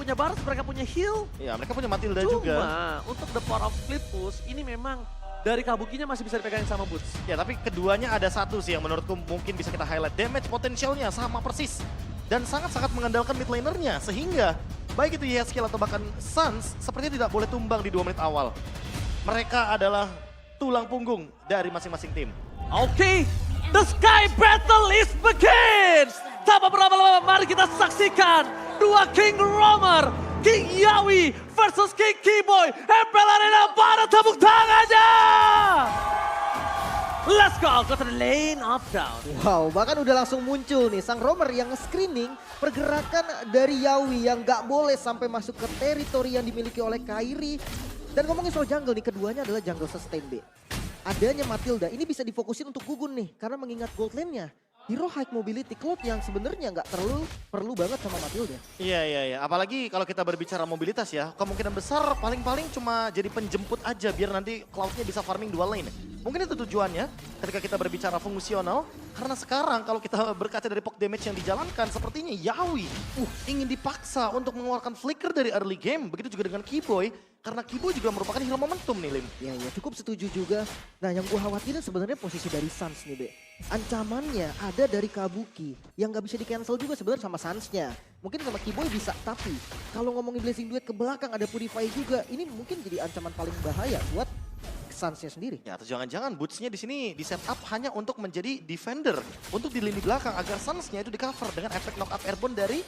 punya Baras, mereka punya heal. Ya, mereka punya Matilda Cuma juga. untuk the power of split push ini memang dari Kabukinya masih bisa dipegangin sama Boots. Ya, tapi keduanya ada satu sih yang menurutku mungkin bisa kita highlight. Damage potensialnya sama persis. Dan sangat-sangat mengandalkan mid lanernya. Sehingga baik itu YSKIL atau bahkan Suns sepertinya tidak boleh tumbang di 2 menit awal. Mereka adalah tulang punggung dari masing-masing tim. Oke, the Sky Battle is begin. Tanpa berlama-lama, mari kita saksikan dua King Roamer, King Yawi versus King Keyboy. MPL Arena pada tepuk tangannya. Let's go to the lane of down. Wow, bahkan udah langsung muncul nih sang roamer yang nge-screening pergerakan dari Yawi yang gak boleh sampai masuk ke teritori yang dimiliki oleh Kairi. Dan ngomongin soal jungle nih, keduanya adalah jungle sustain B. Adanya Matilda, ini bisa difokusin untuk Gugun nih, karena mengingat gold lane-nya. Hero high mobility Cloud yang sebenarnya nggak terlalu perlu banget sama Matilda. Iya. Apalagi kalau kita berbicara mobilitas ya, kemungkinan besar paling-paling cuma jadi penjemput aja biar nanti Cloud-nya bisa farming 2 lane. Mungkin itu tujuannya ketika kita berbicara fungsional. Karena sekarang kalau kita berkaca dari poke damage yang dijalankan, sepertinya Yawi ingin dipaksa untuk mengeluarkan flicker dari early game. Begitu juga dengan Keyboy. Karena Keyboy juga merupakan hero momentum nih, Lim. Ya cukup setuju juga. Nah yang gue khawatirin sebenarnya posisi dari Suns nih, Be. Ancamannya ada dari Kabuki yang gak bisa di cancel juga sebenarnya sama Suns-nya. Mungkin sama Keyboy bisa, tapi kalau ngomongin Blazing Duet ke belakang ada Purify juga. Ini mungkin jadi ancaman paling bahaya buat Suns-nya sendiri. Ya, atau jangan-jangan Boots-nya di sini di setup hanya untuk menjadi defender. Untuk di lini belakang agar Suns-nya itu di cover dengan efek knockout airborne dari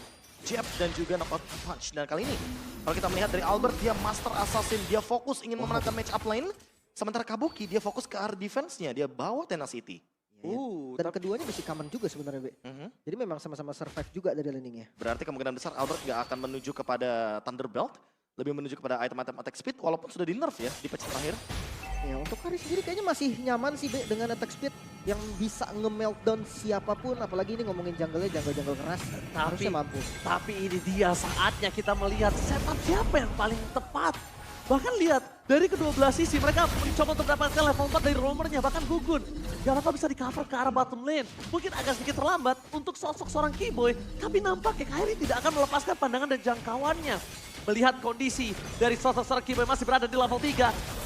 jab dan juga knockout punch. Dan kali ini kalau kita melihat dari Albert, dia master assassin, dia fokus ingin memenangkan match up lane. Sementara Kabuki dia fokus ke area defense-nya, dia bawa Tenacity. Dan keduanya masih common juga sebenarnya, Be. Jadi memang sama-sama survive juga dari landingnya. Berarti kemungkinan besar Albert gak akan menuju kepada Thunderbelt, lebih menuju kepada item-item attack speed walaupun sudah di nerf ya di patch terakhir. Ya untuk Kari sendiri kayaknya masih nyaman sih, Be, dengan attack speed yang bisa nge-meltdown siapapun. Apalagi ini ngomongin jungle-nya, jungle keras, harusnya mampu. Tapi ini dia saatnya kita melihat setup siapa yang paling tepat. Bahkan lihat dari kedua belah sisi mereka mencoba untuk mendapatkan level 4 dari roamernya, bahkan Gugun. Yang bakal bisa di cover ke arah bottom lane. Mungkin agak sedikit terlambat untuk sosok seorang Keyboy, tapi nampaknya Kairi tidak akan melepaskan pandangan dan jangkauannya. Melihat kondisi dari sosok seorang Keyboy masih berada di level 3.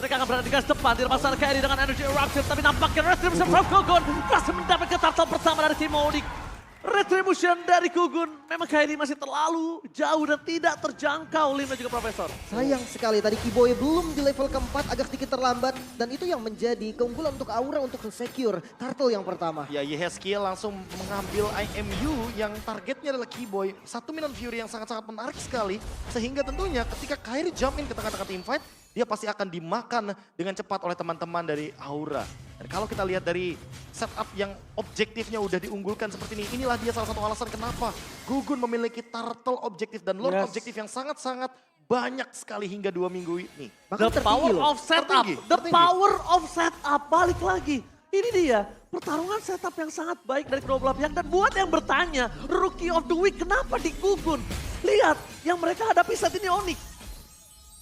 Mereka akan berada di garis depan di pasar Kairi dengan energy eruption, tapi nampaknya Retribution from Gugun berhasil mendapatkan turtle pertama dari tim Onyx. Retribution dari Gugun, memang Kairi masih terlalu jauh dan tidak terjangkau Lim dan juga Profesor. Sayang sekali tadi Keyboy belum di level keempat, agak sedikit terlambat. Dan itu yang menjadi keunggulan untuk Aura untuk secure turtle yang pertama. Ya, YSKIL langsung mengambil IMU yang targetnya adalah Keyboy. Satu Minion Fury yang sangat-sangat menarik sekali. Sehingga tentunya ketika Kairi jump in ke tengah-tengah teamfight, dia pasti akan dimakan dengan cepat oleh teman-teman dari Aura. Dan kalau kita lihat dari setup yang objektifnya udah diunggulkan seperti ini, inilah dia salah satu alasan kenapa Gugun memiliki turtle objektif dan lord objektif yang sangat-sangat banyak sekali hingga 2 minggu ini. The power of setup, the power of setup, balik lagi. Ini dia, pertarungan setup yang sangat baik dari kedua belah pihak. Dan buat yang bertanya, Rookie of the Week kenapa di Gugun? Lihat, yang mereka hadapi saat ini Onyx.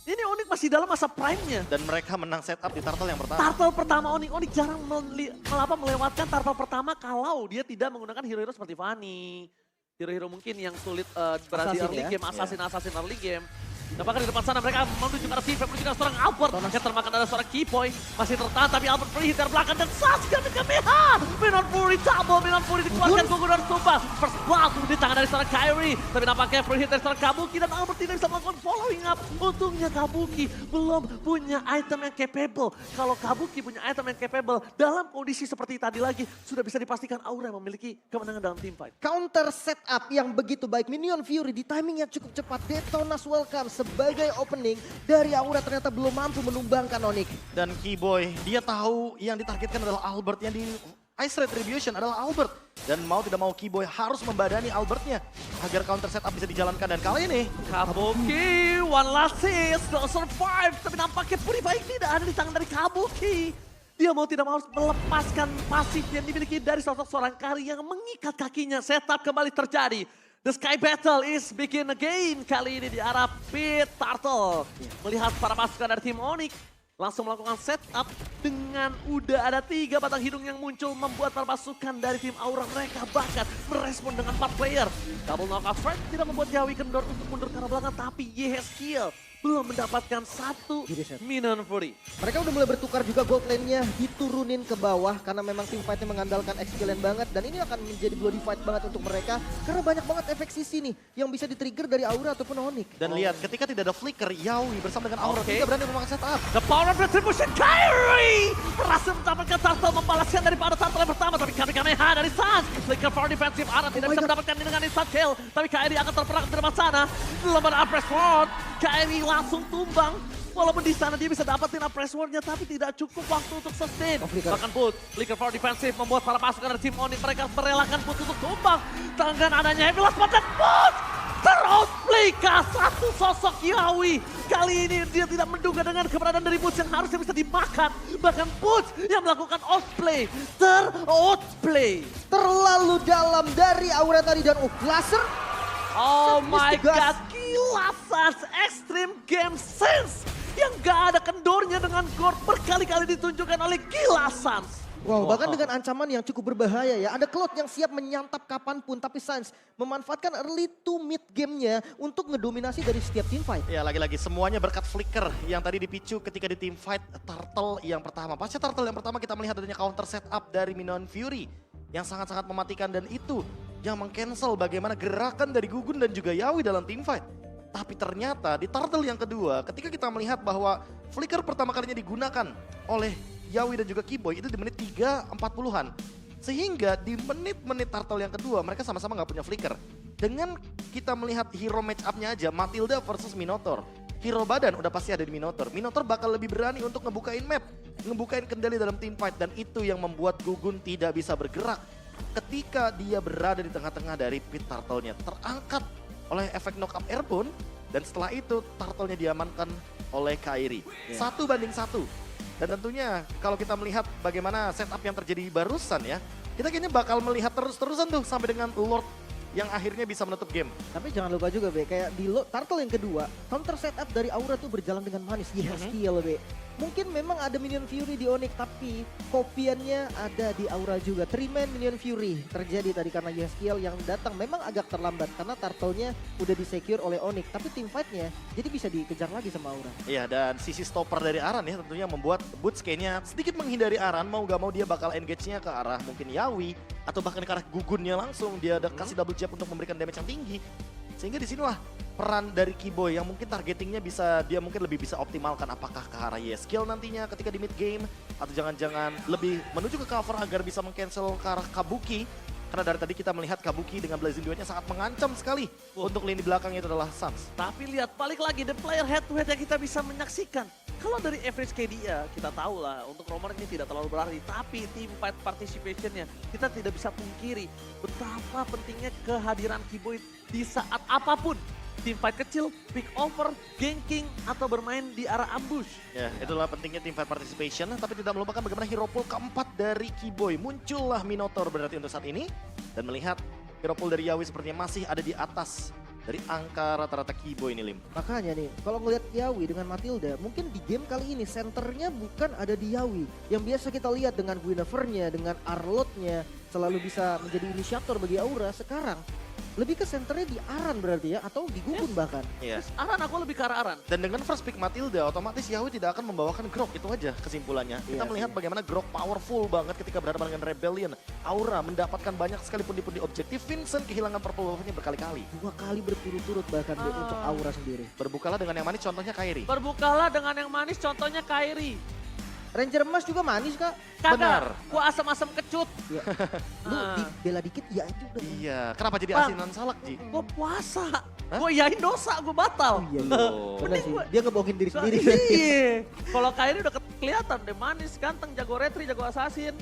Ini Onyx masih dalam masa prime-nya. Dan mereka menang setup di turtle yang pertama. Turtle pertama Onyx jarang melewatkan turtle pertama kalau dia tidak menggunakan hero-hero seperti Fanny. Hero-hero mungkin yang sulit berada di early game, assassin early game. Nampaknya di depan sana mereka menuju ke arah Vive, menuju ke seorang Albert. Yang termakan ada seorang Keyboy, masih tertahan tapi Albert free hit dari belakang dan Sasuke dengan Meha. Minion Fury double, Minion Fury dikeluarkan Gugun dan tumbang. First blood di tangan dari seorang Kairi. Tapi nampaknya free hit dari seorang Kabuki dan Albert tidak bisa melakukan following up. Untungnya Kabuki belum punya item yang capable. Kalau Kabuki punya item yang capable, dalam kondisi seperti tadi lagi, sudah bisa dipastikan Aura yang memiliki kemenangan dalam teamfight. Counter setup yang begitu baik, Minion Fury di timing yang cukup cepat, Detonas welcome sebagai opening dari Aura ternyata belum mampu menumbangkan Onyx. Dan Keyboy, dia tahu yang ditargetkan adalah Albert, yang di Ice Retribution adalah Albert. Dan mau tidak mau Keyboy harus membadani Albertnya agar counter setup bisa dijalankan. Dan kali ini Kabuki, one last hit, still survive. Tapi nampaknya Purify tidak ada di tangan dari Kabuki. Dia mau tidak mau harus melepaskan pasif yang dimiliki dari sosok seorang Kari yang mengikat kakinya. Setup kembali terjadi. The Sky Battle is begin again. Kali ini di arah Pit Turtle. Melihat para pasukan dari tim Onyx. langsung melakukan setup dengan udah ada 3 batang hidung yang muncul membuat para pasukan dari tim Aura mereka bahkan merespon dengan 4 player. Double knockout strike tidak membuat Yawi kendor untuk mundur ke arah belakang, tapi Yeskiel belum mendapatkan satu minion Fury. Mereka udah mulai bertukar juga gold lane-nya diturunin ke bawah karena memang tim fight-nya mengandalkan X-Killian banget dan ini akan menjadi bloody fight banget untuk mereka karena banyak banget efek sisi nih yang bisa di-trigger dari Aura ataupun Onyx. Dan lihat ketika tidak ada flicker, Yawi bersama dengan Aura tidak berani memakai setup. The power of retribution, Kairi berhasil mendapatkan turtle membalaskan daripada turtle yang pertama, tapi Kamehameha dari Sans. Flicker for defensive, Aura tidak bisa mendapatkan ini dengan instant kill, tapi Kairi akan terperangkap dari sana. Belum ada Uppress Sword, Kairi langsung tumbang. Walaupun di sana dia bisa dapetin Uppress Sword-nya, tapi tidak cukup waktu untuk sustain. Bahkan Put, flicker for defensive membuat para pasukan dari tim Onyx mereka merelakan Put untuk tumbang. Dengan adanya Heavy Last Spot dan Put teroutplay satu sosok Yawi. Kali ini dia tidak menduga dengan keberadaan dari Boots yang harusnya bisa dimakan. Bahkan Boots yang melakukan outplay, teroutplay. Terlalu dalam dari Aura tadi dan laser. Oh my god, gila Sans Extreme Game Sense yang gak ada kendornya dengan Gord berkali-kali ditunjukkan oleh gila Sans. Wow, bahkan dengan ancaman yang cukup berbahaya ya. Ada Cloud yang siap menyantap kapanpun, tapi Sans memanfaatkan early to mid game-nya untuk ngedominasi dari setiap team fight. Ya lagi-lagi semuanya berkat flicker yang tadi dipicu ketika di team fight Turtle yang pertama. Pasca Turtle yang pertama kita melihat adanya counter setup dari Minion Fury yang sangat-sangat mematikan dan itu yang meng-cancel bagaimana gerakan dari Gugun dan juga Yawi dalam team fight. Tapi ternyata di Turtle yang kedua ketika kita melihat bahwa flicker pertama kalinya digunakan oleh Yawi dan juga Kiboy itu di menit 3.40-an. Sehingga di menit-menit Turtle yang kedua mereka sama-sama nggak punya flicker. Dengan kita melihat hero match up-nya aja, Matilda versus Minotaur. Hero badan udah pasti ada di Minotaur. Minotaur bakal lebih berani untuk ngebukain map, ngebukain kendali dalam team fight. Dan itu yang membuat Gugun tidak bisa bergerak. Ketika dia berada di tengah-tengah dari pit Turtle-nya. Terangkat oleh efek knock-up airborne. Dan setelah itu Turtle-nya diamankan oleh Kairi. 1-1. Dan tentunya kalau kita melihat bagaimana setup yang terjadi barusan ya, kita kayaknya bakal melihat terus-terusan tuh sampai dengan Lord yang akhirnya bisa menutup game. Tapi jangan lupa juga Be, kayak di Turtle yang kedua, counter setup dari Aura tuh berjalan dengan manis. Yeskiel Be. Mungkin memang ada Minion Fury di Onyx, tapi kopiannya ada di Aura juga. 3-man Minion Fury terjadi tadi karena Yeskiel yang datang memang agak terlambat karena Turtle-nya udah di-secure oleh Onyx. Tapi team fight-nya jadi bisa dikejar lagi sama Aura. Iya, dan sisi stopper dari Aran ya tentunya membuat Boots kayaknya sedikit menghindari Aran. Mau gak mau dia bakal engage-nya ke arah mungkin Yawi atau bahkan ke arah Gugunnya langsung. Dia ada kasih double jab untuk memberikan damage yang tinggi. Sehingga disinilah peran dari Kiboy yang mungkin targetingnya bisa dia mungkin lebih bisa optimalkan apakah ke arah Yeskiel nantinya ketika di mid game atau jangan-jangan lebih menuju ke cover agar bisa meng-cancel ke arah Kabuki. Karena dari tadi kita melihat Kabuki dengan Blazing Duet-nya sangat mengancam sekali untuk lini belakang itu adalah Sans. Tapi lihat balik lagi the player head to head yang kita bisa menyaksikan. Kalau dari average KD ya kita tahu lah untuk Romer ini tidak terlalu berarti. Tapi team fight participationnya kita tidak bisa pungkiri betapa pentingnya kehadiran Kiboy di saat apapun. Team fight kecil, pick over, ganking, atau bermain di arah ambush. Ya, itulah pentingnya team fight participation. Tapi tidak melupakan bagaimana hero pool keempat dari Kiboy. Muncullah Minotaur berarti untuk saat ini. Dan melihat hero pool dari Yawi sepertinya masih ada di atas dari angka rata-rata Kiboy ini, Lim. Makanya nih, kalau ngelihat Yawi dengan Matilda, mungkin di game kali ini senternya bukan ada di Yawi. Yang biasa kita lihat dengan Guinevere-nya, dengan Arlott-nya, selalu bisa menjadi inisiator bagi Aura. Sekarang lebih ke senternya di Aran berarti ya, atau di Gugun bahkan. Iya. Aran, aku lebih ke arah Aran. Dan dengan first pick Matilda, otomatis Yawi tidak akan membawakan Grok, itu aja kesimpulannya. Kita melihat bagaimana Grok powerful banget ketika berhadapan dengan Rebellion. Aura mendapatkan banyak sekali pundi-pundi objektif, Vincent kehilangan purple buff-nya berkali-kali. 2 kali berturut-turut bahkan Be, untuk Aura sendiri. Berbukalah dengan yang manis, contohnya Kairi. Berbukalah dengan yang manis, contohnya Kairi. Ranger emas juga manis Kak. Kagak, Benar. gua asam-asam kecut. Ya. Lu bela dikit ya itu udah. Iya, kenapa jadi Bang. asinan salak, Ji? Gua puasa. Gua yain dosa, gua batal. Iya, Loh. bener sih. Dia ngebohongin diri sendiri. Iya. Kalau Kairi udah kelihatan deh manis, ganteng, jago retri, jago assassin.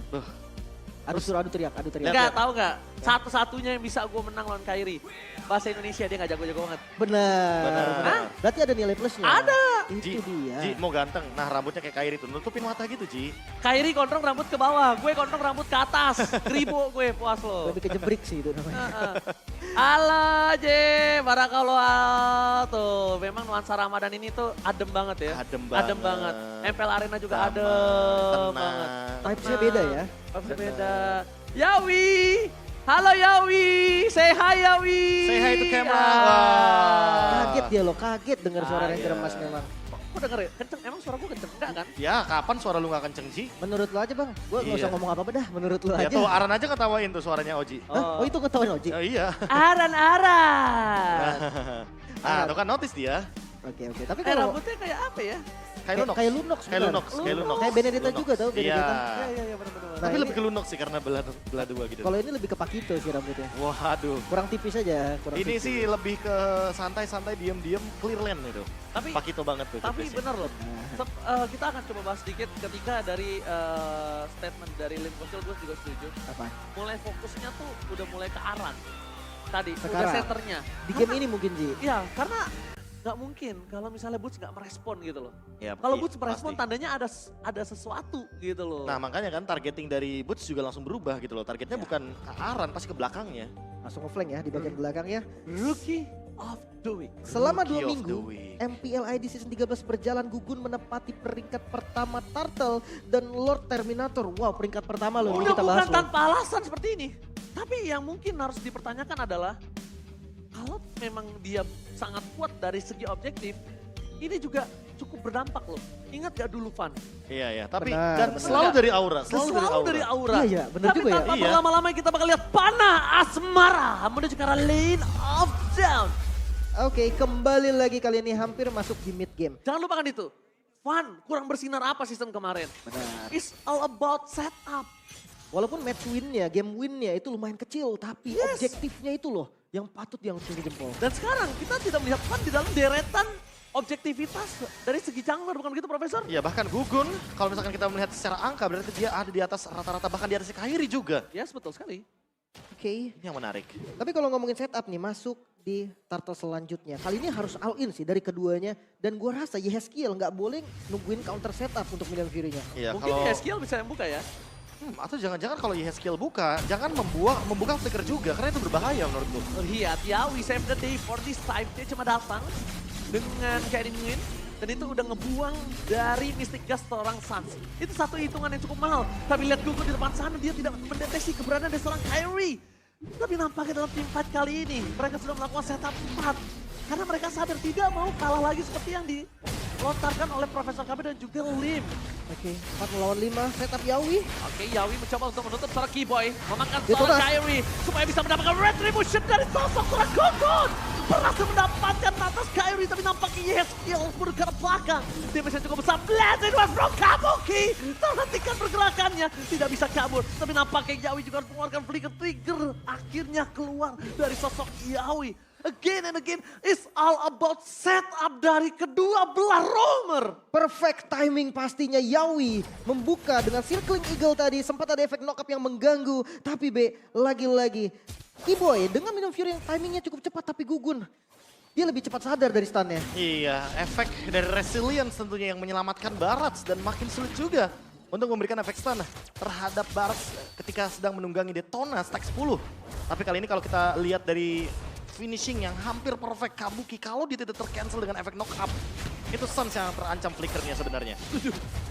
Adu teriak. Enggak, tahu nggak? Satu-satunya yang bisa gue menang lawan Kairi. Bahasa Indonesia dia nggak jago-jago banget. Benar. Benar. Berarti ada nilai plusnya. Ada. Itu dia. Ji mau ganteng, nah rambutnya kayak Kairi tuh, nutupin mata gitu Ji. Kairi gondrong rambut ke bawah, gue gondrong rambut ke atas. Kribo gue, puas lo. Lebih kejebrik sih itu namanya. Ala Je, Barakallah. Tuh, memang nuansa Ramadan ini tuh adem banget ya. Adem banget. MPL Arena juga Damai, adem tenang. banget. Vibes-nya beda ya. Vibes-nya beda. Yawi, halo Yawi, say hi Yawi. Say hi to camera. Ah. Wah. Kaget dia loh, kaget dengar suara Ah, Ranger iya. Emas memang. Kok denger ya? Kenceng, emang suara gue kenceng enggak kan? Ya kapan suara lu gak kenceng Ji? Menurut lo aja bang, gue nggak Iya. usah ngomong apa-apa dah, menurut lo Ya aja. tuh Aran aja ketawain tuh suaranya Oji. Hah? Oh itu ketahuan Oji? Oh, iya. Aran-aran. Ah, tuh kan notice dia. Oke, tapi Kayak kalau rambutnya kayak apa ya? Kayak Lunox. kayak Lunox, Kayak benar. Lunox, kayak Lunox. Kayak Benedetta Lunox. juga tau, Benedetta. Iya. Iya, benar-benar. Nah, Tapi ini- lebih ke Lunox sih karena belah dua gitu. Kalau ini lebih ke Pakito sih rambutnya. Waduh. Kurang tipis aja, kurang Ini tipis. sih lebih ke santai-santai, diem-diem, clear lane itu. Tapi Pakito banget tuh. Tapi jobdesknya. bener loh, kita akan coba bahas sedikit ketika dari statement dari Lim Kosil, gue juga setuju. Apa? Mulai fokusnya tuh udah mulai ke Aran. Tadi, udah Sekarang? setternya. Di game ini mungkin Ji. Iya, karena nggak mungkin kalau misalnya Boots nggak merespon gitu loh. Ya, Kalau iya, Boots merespon pasti. tandanya ada sesuatu gitu loh. Nah makanya kan targeting dari Boots juga langsung berubah gitu loh. Targetnya Ya. bukan ke Aran, pasti ke belakangnya. Langsung ngeflank ya di bagian belakang ya. Rookie of the Week. Selama Rookie 2 of the minggu, week. MPLID Season 13 berjalan, Gugun menepati peringkat pertama Turtle dan Lord Terminator. Wow, peringkat pertama loh, ini Udah kita bukan bahas loh. tanpa alasan seperti ini. Tapi yang mungkin harus dipertanyakan adalah kalau memang dia sangat kuat dari segi objektif, ini juga cukup berdampak loh. Ingat gak dulu Van? Iya ya, tapi Benar, dan benar. selalu dari aura, Selalu dari aura. Iya, iya, benar Tapi juga ya. tanpa Iya. berlama-lama kita bakal lihat panah asmara menuju ke arah lane of down. Oke, kembali lagi kali ini hampir masuk di mid game. Jangan lupakan itu. Van, kurang bersinar apa season kemarin? Benar. It's all about setup. Walaupun match win-nya, game win-nya itu lumayan kecil, tapi Yes. objektifnya itu loh yang patut yang tinggi jempol. Dan sekarang kita tidak melihat Van di dalam deretan objektivitas dari segi jungler, bukan begitu Profesor? Ya bahkan Gugun, kalau misalkan kita melihat secara angka berarti dia ada di atas rata-rata, bahkan di atas Kairi juga. Yes, betul sekali. Oke, Ini yang menarik. tapi kalau ngomongin setup nih, masuk di turtle selanjutnya. Kali ini harus all in sih dari keduanya. Dan gua rasa Yehezkiel nggak boleh nungguin counter setup untuk Million Fury-nya. Iya, Mungkin kalau Yeskiel bisa yang buka ya. atau jangan-jangan kalau Yehezkiel buka, jangan membuka flicker juga karena itu berbahaya menurutku. Lihat ya, we save the day for this time. Dia cuma datang dengan Kairi Nguyen. Dan itu udah ngebuang dari Mystic Gust seorang Sans. Itu satu hitungan yang cukup mahal. Tapi lihat Gugun di depan sana, dia tidak mendeteksi keberadaan dari seorang Kairi. Tapi nampaknya dalam team fight kali ini, mereka sudah melakukan setup 4. Karena mereka sadar tidak mau kalah lagi seperti yang dilontarkan oleh Profesor KB dan juga Lim. Oke, 4 melawan 5, setup Yawi. Oke, Yawi mencoba untuk menutup seorang Keyboy. Memakan Dia seorang tebas. Kairi supaya bisa mendapatkan retribution dari sosok seorang Gugun. Berhasil mendapatkan atas Kairi, tapi nampaknya Yehezkiel bergerak belakang. Damage yang cukup besar, blessing was from Kabuki. Terhentikan pergerakannya, tidak bisa kabur. Tapi nampaknya Yawi juga harus mengeluarkan flicker trigger. Akhirnya keluar dari sosok Yawi. Again and again, it's all about setup dari kedua belah roamer. Perfect timing pastinya Yawi membuka dengan circling eagle tadi. Sempat ada efek knock up yang mengganggu. Tapi lagi-lagi Keyboy dengan Million Fury yang timingnya cukup cepat tapi Gugun. Dia lebih cepat sadar dari stunnya. Iya, efek dari resilience tentunya yang menyelamatkan Barats dan makin sulit juga untuk memberikan efek stun terhadap Barats ketika sedang menunggangi Detona stack 10. Tapi kali ini kalau kita lihat dari finishing yang hampir perfect Kabuki, kalau dia tidak tercancel dengan efek knock up, itu Suns yang terancam flickernya sebenarnya.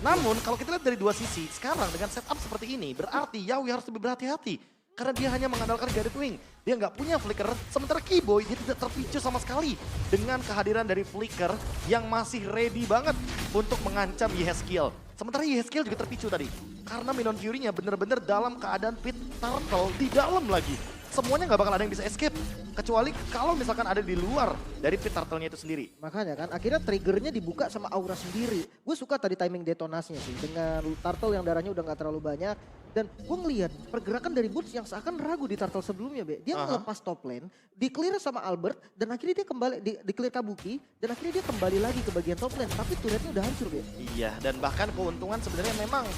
Namun kalau kita lihat dari dua sisi, sekarang dengan setup seperti ini berarti Yawi harus lebih berhati-hati. Karena dia hanya mengandalkan Garret Wing. Dia nggak punya flicker, sementara Keyboy dia tidak terpicu sama sekali dengan kehadiran dari flicker yang masih ready banget untuk mengancam Yehezkiel. Sementara Yehezkiel juga terpicu tadi. Karena Million Fury-nya bener-bener dalam keadaan pit turtle di dalam lagi. Semuanya nggak bakal ada yang bisa escape. Kecuali kalau misalkan ada di luar dari pit turtle-nya itu sendiri. Makanya kan akhirnya triggernya dibuka sama Aura sendiri. Gue suka tadi timing detonasinya sih. Dengan turtle yang darahnya udah gak terlalu banyak. Dan gue ngeliat pergerakan dari Boots yang seakan ragu di turtle sebelumnya Be. Dia ngelepas top lane, di-clear sama Albert. Dan akhirnya dia kembali, di-clear Kabuki. Dan akhirnya dia kembali lagi ke bagian top lane. Tapi turretnya udah hancur Be. Iya, dan bahkan keuntungan sebenarnya memang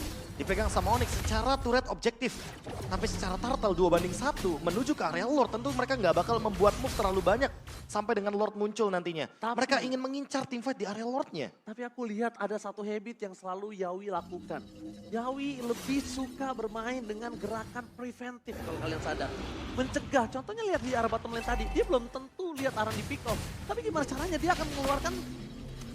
dipegang sama Onyx secara turret objektif. Tapi secara turtle 2-1 menuju ke area Lord, tentu mereka nggak bakal membuat move terlalu banyak sampai dengan Lord muncul nantinya. Mereka ingin mengincar teamfight di area Lordnya. Tapi aku lihat ada satu habit yang selalu Yawi lakukan. Yawi lebih suka bermain dengan gerakan preventif kalau kalian sadar. Mencegah, contohnya lihat di arah bottom lane tadi, dia belum tentu lihat arah di pick off. Tapi gimana caranya dia akan mengeluarkan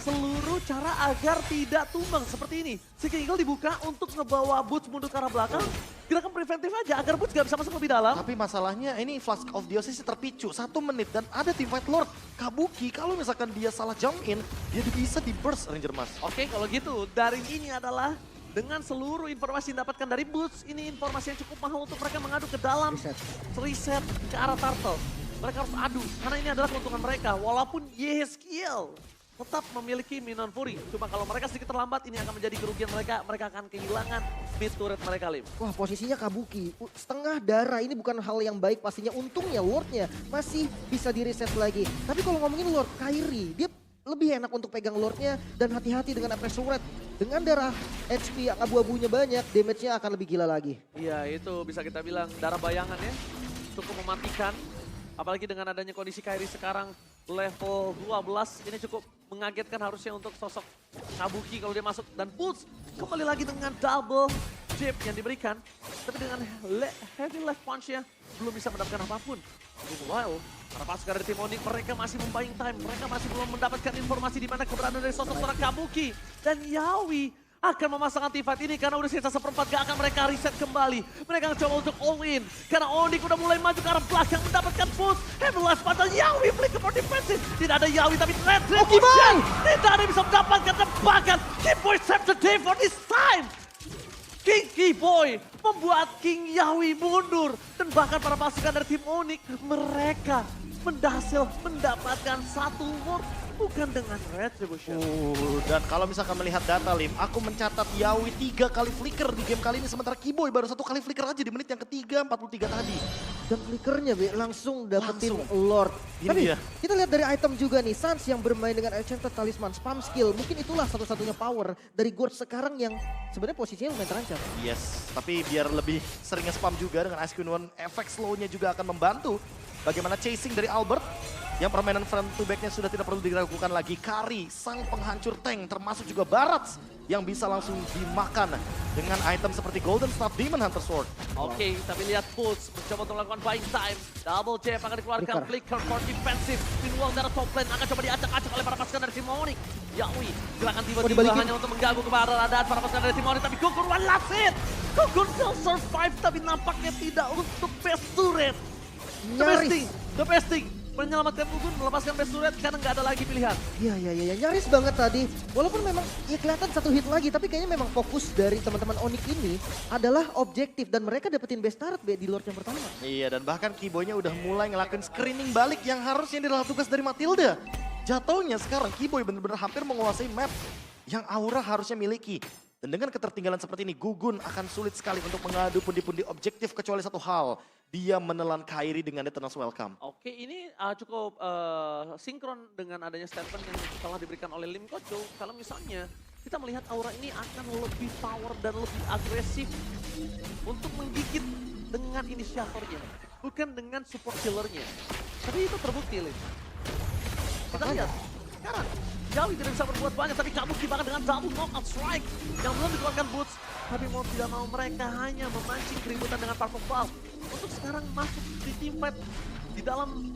seluruh cara agar tidak tumbang seperti ini. Seeking Eagle dibuka untuk ngebawa Boots mundur ke arah belakang. Gerakan preventif aja agar Boots gak bisa masuk lebih dalam. Tapi masalahnya ini Flask of Dionysus terpicu 1 menit dan ada teamfight Lord. Kabuki kalau misalkan dia salah jump in, dia bisa di burst Ranger Mas. Oke, kalau gitu dari ini adalah dengan seluruh informasi yang didapatkan dari Boots, ini informasi yang cukup mahal untuk mereka mengadu ke dalam reset ke arah Turtle. Mereka harus adu, karena ini adalah keuntungan mereka. Walaupun Yeskiel tetap memiliki Minion Fury. Cuma kalau mereka sedikit terlambat, ini akan menjadi kerugian mereka. Mereka akan kehilangan mid turret mereka, Lim. Wah, posisinya Kabuki. Setengah darah, ini bukan hal yang baik pastinya. Untungnya Lordnya masih bisa di-reset lagi. Tapi kalau ngomongin Lord, Kairi, dia lebih enak untuk pegang Lordnya dan hati-hati dengan Apres Turret. Dengan darah HP yang abu-abunya banyak, damage-nya akan lebih gila lagi. Iya, itu bisa kita bilang darah bayangan ya. Cukup mematikan. Apalagi dengan adanya kondisi Kairi sekarang level 12, ini cukup mengagetkan harusnya untuk sosok Kabuki kalau dia masuk. Dan Boots kembali lagi dengan double jab yang diberikan. Tapi dengan heavy left punch-nya belum bisa mendapatkan apapun. Meanwhile, para pasukan dari tim Onyx mereka masih membuying time. Mereka masih belum mendapatkan informasi di mana keberadaan dari sosok seorang Kabuki. Dan Yawi akan memasangkan teamfight ini karena udah sisa seperempat, gak akan mereka reset kembali. Mereka akan coba untuk all in karena Onyx udah mulai maju ke arah belakang mendapatkan boost. Heavy last padahal Yawi flicker for defensive. Tidak ada Yawi tapi Red Revolution tidak ada yang bisa mendapatkan tembakan. Keyboy save the day for this time. King Keyboy membuat King Yawi mundur. Dan bahkan para pasukan dari tim Onyx mereka berhasil mendapatkan satu ward. Bukan dengan Retribution. Dan kalau misalkan melihat data Lim, aku mencatat Yawi 3 kali flicker di game kali ini. Sementara Keyboy baru 1 kali flicker aja di menit yang ketiga 43 tadi. Dan flickernya langsung dapetin Lord. Tapi kita lihat dari item juga nih, Sans yang bermain dengan Enchanted Talisman, spam skill. Mungkin itulah satu-satunya power dari Gord sekarang yang sebenarnya posisinya lumayan terancam. Yes, tapi biar lebih seringnya spam juga dengan Ice Queen One, efek slow-nya juga akan membantu. Bagaimana chasing dari Albert. Yang permainan front to back-nya sudah tidak perlu diragukan lagi. Kari, sang penghancur tank, termasuk juga Barats yang bisa langsung dimakan dengan item seperti Golden Staff Demon Hunter Sword. Oke, tapi lihat Boots mencoba untuk melakukan buying time. Double jab akan dikeluarkan, flicker for defensive. Meanwhile dari top lane akan coba diacak-acak oleh para pasukan dari tim Onyx. Yawi, gerakan tiba-tiba hanya untuk mengganggu keberadaan para pasukan dari tim Onyx. Tapi Gugur one last hit. Gugur still survive, tapi nampaknya tidak untuk best turret. The best thing. Menyelamatkan Gugun, melepaskan best turret karena nggak ada lagi pilihan. Iya, nyaris banget tadi. Walaupun memang ya kelihatan satu hit lagi, tapi kayaknya memang fokus dari teman-teman Onyx ini adalah objektif dan mereka dapetin best turret di Lord yang pertama. Iya, dan bahkan Keyboy-nya udah mulai ngelakuin screening balik yang harusnya adalah tugas dari Matilda. Jatuhnya sekarang Keyboy benar-benar hampir menguasai map yang Aura harusnya miliki. Dan dengan ketertinggalan seperti ini, Gugun akan sulit sekali untuk mengadu pundi-pundi objektif kecuali satu hal. Dia menelan Kairi dengan Eternal's Welcome. Oke, ini cukup sinkron dengan adanya statement yang telah diberikan oleh Lim Kocho. Kalau misalnya kita melihat Aura ini akan lebih power dan lebih agresif untuk menggigit dengan inisiatornya. Bukan dengan support healer-nya. Tapi itu terbukti, Lim. Kita lihat sekarang. Yawi tidak bisa berbuat banyak, tapi Kabuki bahkan dengan double knockout strike yang belum dikeluarkan Boots. Tapi mau tidak mau mereka hanya memancing keributan dengan Purple Valve. Untuk sekarang masuk di teamfight di dalam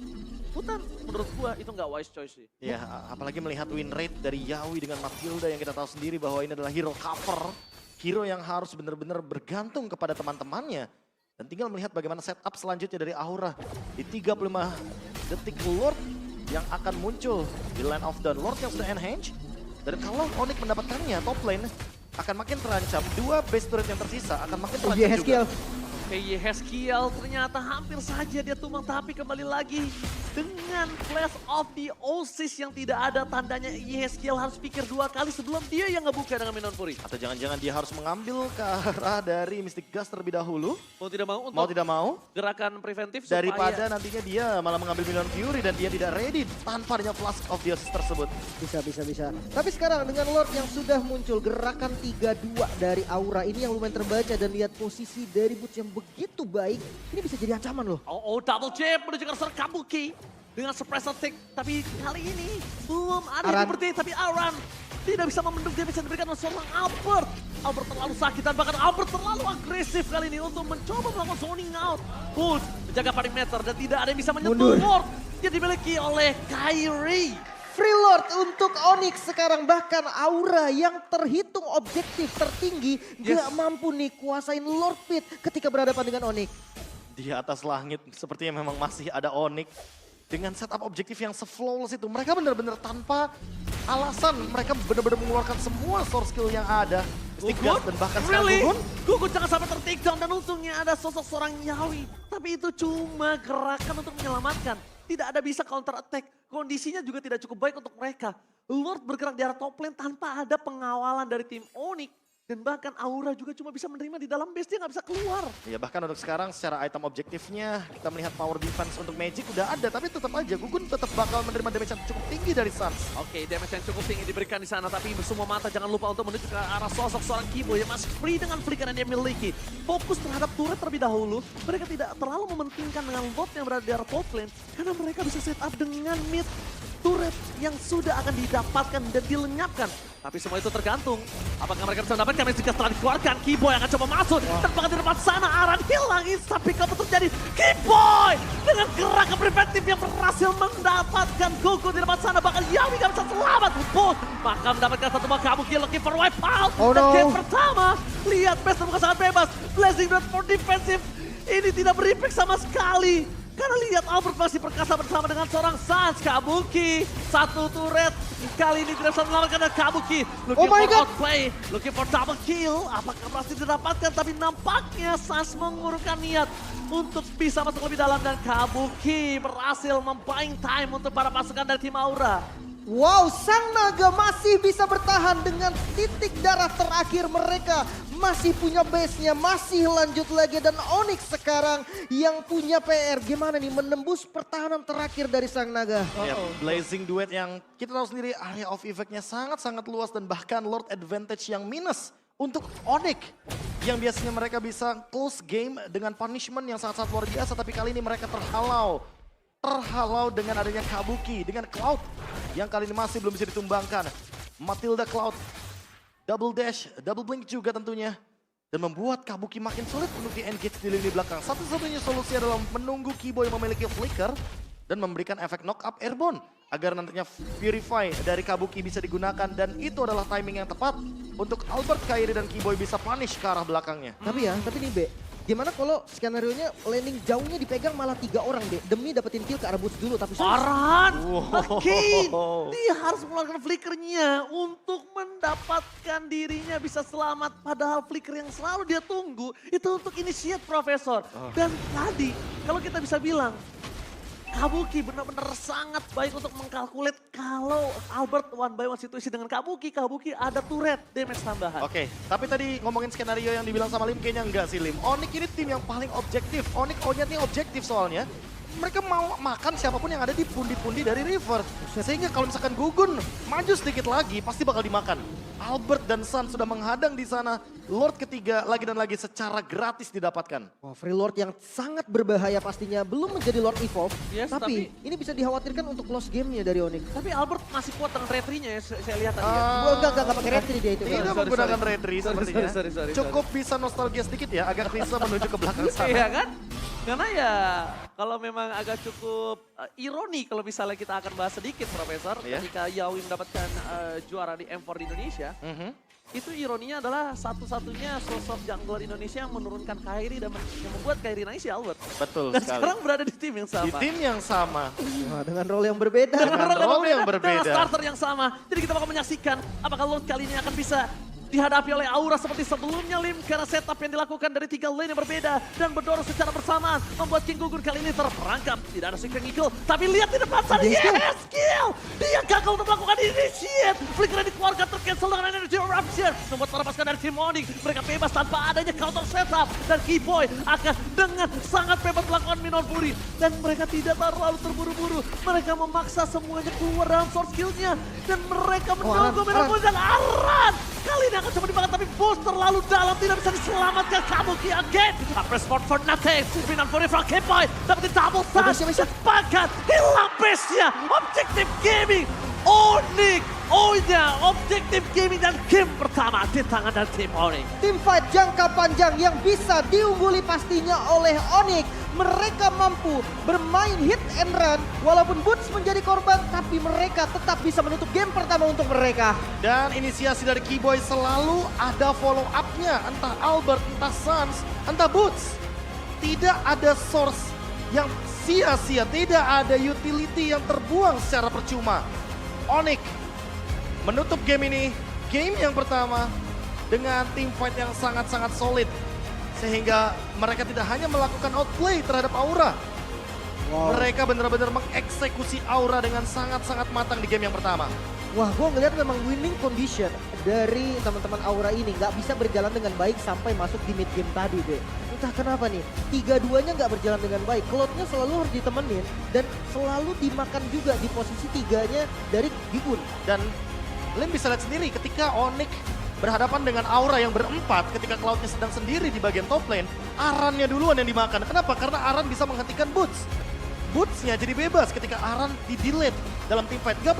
hutan, menurut gua itu nggak wise choice sih. Ya, apalagi melihat win rate dari Yawi dengan Matilda yang kita tahu sendiri bahwa ini adalah hero cover. Hero yang harus benar-benar bergantung kepada teman-temannya. Dan tinggal melihat bagaimana setup selanjutnya dari Aura. Di 35 detik Lord yang akan muncul di Land of Dawn. Lord yang sudah enhance. Dan kalau Onyx mendapatkannya, top lane akan makin terancam. 2 base turret yang tersisa akan makin terancam juga. PY Heskiel ternyata hampir saja dia tumbang, tapi kembali lagi dengan Flash of the Oasis yang tidak ada tandanya. Heskiel harus pikir 2 kali sebelum dia yang ngebuka dengan Minion Fury. Atau jangan-jangan dia harus mengambil ke arah dari Mystic Gust terlebih dahulu. Mau tidak mau untuk Mau tidak mau. gerakan preventif Daripada supaya nantinya dia malah mengambil Minion Fury dan dia tidak ready tanpa adanya Flash of the Oasis tersebut. Bisa. Tapi sekarang dengan Lord yang sudah muncul, gerakan 3-2 dari Aura ini yang lumayan terbaca dan lihat posisi dari Boots yang begitu baik, ini bisa jadi ancaman loh. Oh, double jab menuju ke arah Kabuki dengan surprise attack. Tapi kali ini belum ada Aran. Liberty, tapi Aran tidak bisa membendung damage yang diberikan oleh seorang Albert. Albert terlalu sakit dan bahkan Albert terlalu agresif kali ini untuk mencoba melakukan zoning out. Boots menjaga perimeter dan tidak ada yang bisa menyentuh Mundur. Lord yang dimiliki oleh Kairi. Free Lord untuk Onyx sekarang, bahkan Aura yang terhitung objektif tertinggi Yes. gak mampu nih kuasain Lord Pit ketika berhadapan dengan Onyx. Di atas langit sepertinya memang masih ada Onyx. Dengan setup objektif yang se-flawless itu. Mereka benar-benar tanpa alasan. Mereka benar-benar mengeluarkan semua source skill yang ada. Mystic Gust dan bahkan sekarang Really? Gugun. Gugun jangan sampai ter-take down dan untungnya ada sosok seorang Yawi. Tapi itu cuma gerakan untuk menyelamatkan. Tidak ada bisa counter attack. Kondisinya juga tidak cukup baik untuk mereka. Lord bergerak di arah top lane tanpa ada pengawalan dari tim Onyx. Dan bahkan Aura juga cuma bisa menerima di dalam base, dia nggak bisa keluar. Ya bahkan untuk sekarang secara item objektifnya kita melihat power defense untuk Magic udah ada. Tapi tetap aja Gugun tetap bakal menerima damage yang cukup tinggi dari Suns. Oke, damage yang cukup tinggi diberikan di sana, tapi semua mata jangan lupa untuk menuju ke arah sosok seorang Kibo yang masih free dengan flicker yang dia miliki. Fokus terhadap turret terlebih dahulu, mereka tidak terlalu mementingkan dengan bot yang berada di arah top lane, karena mereka bisa set up dengan mid turret yang sudah akan didapatkan dan dilenyapkan. Tapi semua itu tergantung, apakah mereka bisa mendapatkan Magic setelah dikeluarkan. Keyboy akan coba masuk, dan bahkan di depan sana Aran hilang, instant pick up terjadi. Keyboy dengan gerakan preventif yang berhasil mendapatkan Gugu di depan sana, bahkan Yawi gak bisa selamat. Both maka mendapatkan satu buah Kabuki looking for wipe out. Oh Dan no. game pertama, lihat best terbuka sangat bebas. Blazing Dart for defensive, ini tidak berimpact sama sekali. Karena lihat Albert masih perkasa bersama dengan seorang Suns. Kabuki, satu turret. Kali ini tidak bisa menyelamatkan dan Kabuki. Looking Oh my for God. outplay, looking for double kill. Apakah berhasil didapatkan? Tapi nampaknya Suns mengurungkan niat untuk bisa masuk lebih dalam. Dan Kabuki berhasil membuying time untuk para pasukan dari tim Aura. Wow, Sang Naga masih bisa bertahan dengan titik darah terakhir mereka. Masih punya base-nya, masih lanjut lagi. Dan Onyx sekarang yang punya PR. Gimana nih menembus pertahanan terakhir dari Sang Naga? Ya, Blazing Duet yang kita tahu sendiri area of effect-nya sangat-sangat luas dan bahkan Lord Advantage yang minus untuk Onyx. Yang biasanya mereka bisa close game dengan punishment yang sangat-sangat luar biasa, tapi kali ini mereka terhalau dengan adanya Kabuki, dengan Cloud yang kali ini masih belum bisa ditumbangkan. Matilda Cloud, double dash, double blink juga tentunya. Dan membuat Kabuki makin sulit untuk di-engage di lini belakang. Satu-satunya solusi adalah menunggu Kibo yang memiliki flicker dan memberikan efek knock up airborne. Agar nantinya Purify dari Kabuki bisa digunakan dan itu adalah timing yang tepat untuk Albert, Kairi, dan Kiboy bisa punish ke arah belakangnya. Tapi nih Be, gimana kalau skenario-nya landing jauhnya dipegang malah 3 orang Be, demi dapetin kill ke arah boost dulu tapi Aran, Wow. Kane, dia harus mengeluarkan flickernya untuk mendapatkan dirinya bisa selamat. Padahal flicker yang selalu dia tunggu itu untuk initiate Profesor. Dan tadi kalau kita bisa bilang, Kabuki benar-benar sangat baik untuk mengkalkulat kalau Albert one by one situasi dengan Kabuki ada turret damage tambahan. Oke, tapi tadi ngomongin skenario yang dibilang sama Lim, kayaknya enggak sih Lim. Onyx ini tim yang paling objektif. Onyx ini objektif soalnya. Mereka mau makan siapapun yang ada di pundi-pundi dari River. Sehingga kalau misalkan Gugun maju sedikit lagi, pasti bakal dimakan. Albert dan Sun sudah menghadang di sana. Lord ketiga lagi dan lagi secara gratis didapatkan. Wah, Free Lord yang sangat berbahaya pastinya, belum menjadi Lord Evolve. Yes, tapi ini bisa dikhawatirkan untuk lost gamenya dari Onyx. Tapi Albert masih kuat dengan retrinya ya, saya lihat tadi ya. Oh, enggak pakai retri dia itu. Tidak Sorry, menggunakan sorry. retri Sorry, sepertinya. sorry. Cukup bisa nostalgia sedikit ya, agak bisa menuju ke belakang sana. Iya kan? Karena ya kalau memang agak cukup ironi kalau misalnya kita akan bahas sedikit Profesor. Iya. Ketika Yawi mendapatkan juara di M4 di Indonesia. Itu ironinya adalah satu-satunya sosok jungler Indonesia yang menurunkan Kairi dan yang membuat Kairi naik si Albert. Betul Dan sekali. sekarang berada di tim yang Di sama. tim yang sama. Wah, dengan role yang berbeda. Dengan role yang Dengan berbeda. starter yang sama. Jadi kita bakal menyaksikan apakah Lord kali ini akan bisa dihadapi oleh Aura seperti sebelumnya Lim. Karena setup yang dilakukan dari 3 lane yang berbeda dan berdorong secara bersamaan membuat King Gugun kali ini terperangkap. Tidak ada Secret Eagle, tapi lihat di depan sana, yes, kill! Dia gagal untuk melakukan initiate. Flicker dikeluarkan tercancel dengan energy eruption. Membuat para pasukan dari Team Onyx mereka bebas tanpa adanya counter setup. Dan Keyboy akan dengan sangat bebas melakukan Minor Fury. Dan mereka tidak terlalu terburu-buru. Mereka memaksa semuanya keluar dalam source skill-nya. Dan mereka menunggu Minor Fury dan Aran. Kali ini akan coba dimakan tapi boost terlalu dalam. Tidak bisa diselamatkan Kabuki again. Press for nothing. Minor Fury from Keyboy. Dapetin double stun. Sepakat. Hilang base-nya. Objective Gaming. Onyx. Oh ya, Objective Gaming dan game pertama di tangan dari tim Onyx. Tim fight jangka panjang yang bisa diungguli pastinya oleh Onyx. Mereka mampu bermain hit and run walaupun Boots menjadi korban tapi mereka tetap bisa menutup game pertama untuk mereka. Dan inisiasi dari Keyboy selalu ada follow up-nya. Entah Albert, entah Suns, entah Boots. Tidak ada source yang sia-sia, tidak ada utility yang terbuang secara percuma. Onyx menutup game ini, game yang pertama dengan team fight yang sangat-sangat solid. Sehingga mereka tidak hanya melakukan outplay terhadap Aura. Mereka benar-benar mengeksekusi Aura dengan sangat-sangat matang di game yang pertama. Wah, gue ngeliat memang winning condition dari teman-teman Aura ini nggak bisa berjalan dengan baik sampai masuk di mid game tadi deh. Entah kenapa nih, 3-2-nya nggak berjalan dengan baik. Cloud-nya selalu harus ditemenin dan selalu dimakan juga di posisi 3-nya dari Gigun. Dan Lim bisa lihat sendiri ketika Onyx berhadapan dengan Aura yang berempat ketika Cloud-nya sedang sendiri di bagian top lane, Aran-nya duluan yang dimakan. Kenapa? Karena Aran bisa menghentikan Boots. Boots-nya jadi bebas ketika Aran di-delete dalam team fight. Gak